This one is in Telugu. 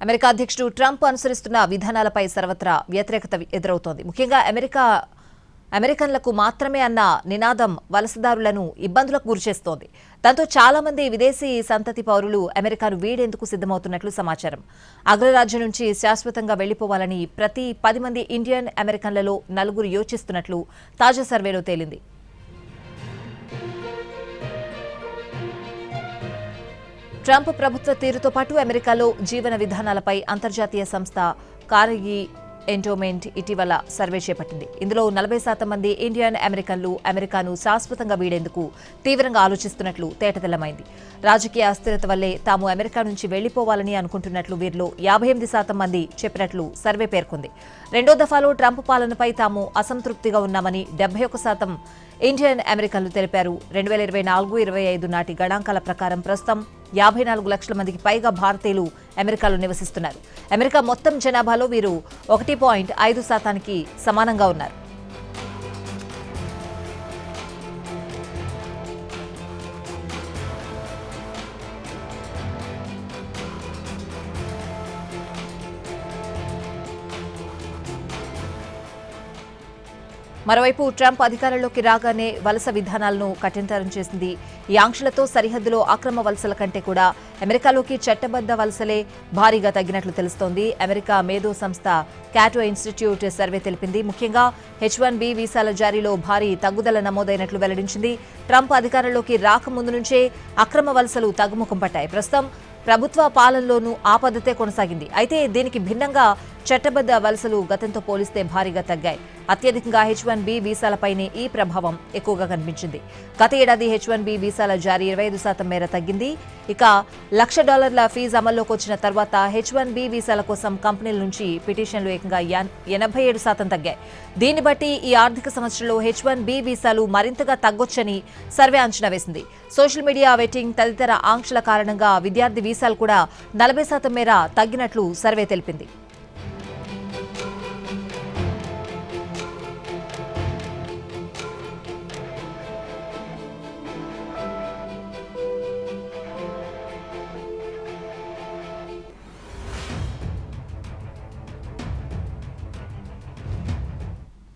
అమెరికా అధ్యక్షుడు ట్రంప్ అనుసరిస్తున్న విధానాలపై సర్వత్రా వ్యతిరేకత ఎదురవుతోంది. ముఖ్యంగా అమెరికన్లకు మాత్రమే అన్న నినాదం వలసదారులను ఇబ్బందులకు గురిచేస్తోంది. దాంతో చాలా మంది విదేశీ సంతతి పౌరులు అమెరికాను వీడేందుకు సిద్ధమవుతున్నట్లు సమాచారం. అగ్రరాజ్యం నుంచి శాశ్వతంగా వెళ్లిపోవాలని ప్రతి 10 మంది ఇండియన్ అమెరికన్లలో 4 యోచిస్తున్నట్లు తాజా సర్వేలో తేలింది. ట్రంప్ ప్రభుత్వ తీరుతో పాటు అమెరికాలో జీవన విధానాలపై అంతర్జాతీయ సంస్థ కార్నెగీ ఎండోమెంట్ ఇటీవల సర్వే చేపట్టింది. ఇందులో 40% మంది ఇండియన్ అమెరికన్లు అమెరికాను శాశ్వతంగా వీడేందుకు తీవ్రంగా ఆలోచిస్తున్నట్లు తేటతెల్లమైంది. రాజకీయ అస్థిరత వల్లే తాము అమెరికా నుంచి వెళ్లిపోవాలని అనుకుంటున్నట్లు వీరిలో 58% మంది చెప్పినట్లు సర్వే పేర్కొంది. రెండో దఫాలో ట్రంప్ పాలనపై తాము అసంతృప్తిగా ఉన్నామని 71% ఇండియన్ అమెరికన్లు తెలిపారు. 2024-25 నాటి గణాంకాల ప్రకారం ప్రస్తుతం 54 లక్షల మందికి పైగా భారతీయులు అమెరికాలో నివసిస్తున్నారు. అమెరికా మొత్తం జనాభాలో వీరు 1.5% సమానంగా ఉన్నారు. మరోవైపు ట్రంప్ అధికారంలోకి రాగానే వలస విధానాలను కఠినతరం చేసింది. ఈ ఆంక్షలతో సరిహద్దులో అక్రమ వలసల కంటే కూడా అమెరికాలోకి చట్టబద్ద వలసలే భారీగా తగ్గినట్లు తెలుస్తోంది. అమెరికా మేధో సంస్థ క్యాటో ఇన్స్టిట్యూట్ సర్వే తెలిపింది. ముఖ్యంగా H-1B వీసాల జారీలో భారీ తగ్గుదల నమోదైనట్లు వెల్లడించింది. ట్రంప్ అధికారంలోకి రాకముందు నుంచే అక్రమ వలసలు తగ్గుముఖం పట్టాయి. ప్రస్తుతం ప్రభుత్వ పాలనలోనూ ఆ పద్ధతే కొనసాగింది. అయితే దీనికి భిన్నంగా చట్టబద్ద వలసలు గతంతో పోలిస్తే భారీగా తగ్గాయి. అత్యధికంగా H-1B వీసాలపైనే ఈ ప్రభావం ఎక్కువగా కనిపించింది. గత ఏడాది H-1B వీసాల జారీ 25% మేర తగ్గింది. ఇక $1,00,000 ఫీజు అమల్లోకి వచ్చిన తర్వాత H-1B వీసాల కోసం కంపెనీల నుంచి పిటిషన్లు ఏకంగా 87% తగ్గాయి. దీన్ని బట్టి ఈ ఆర్థిక సంవత్సరంలో H-1B వీసాలు మరింతగా తగ్గొచ్చని సర్వే అంచనా వేసింది. సోషల్ మీడియా వెట్టింగ్ తదితర ఆంక్షల కారణంగా విద్యార్థి వీసాలు కూడా 40% మేర తగ్గినట్లు సర్వే తెలిపింది.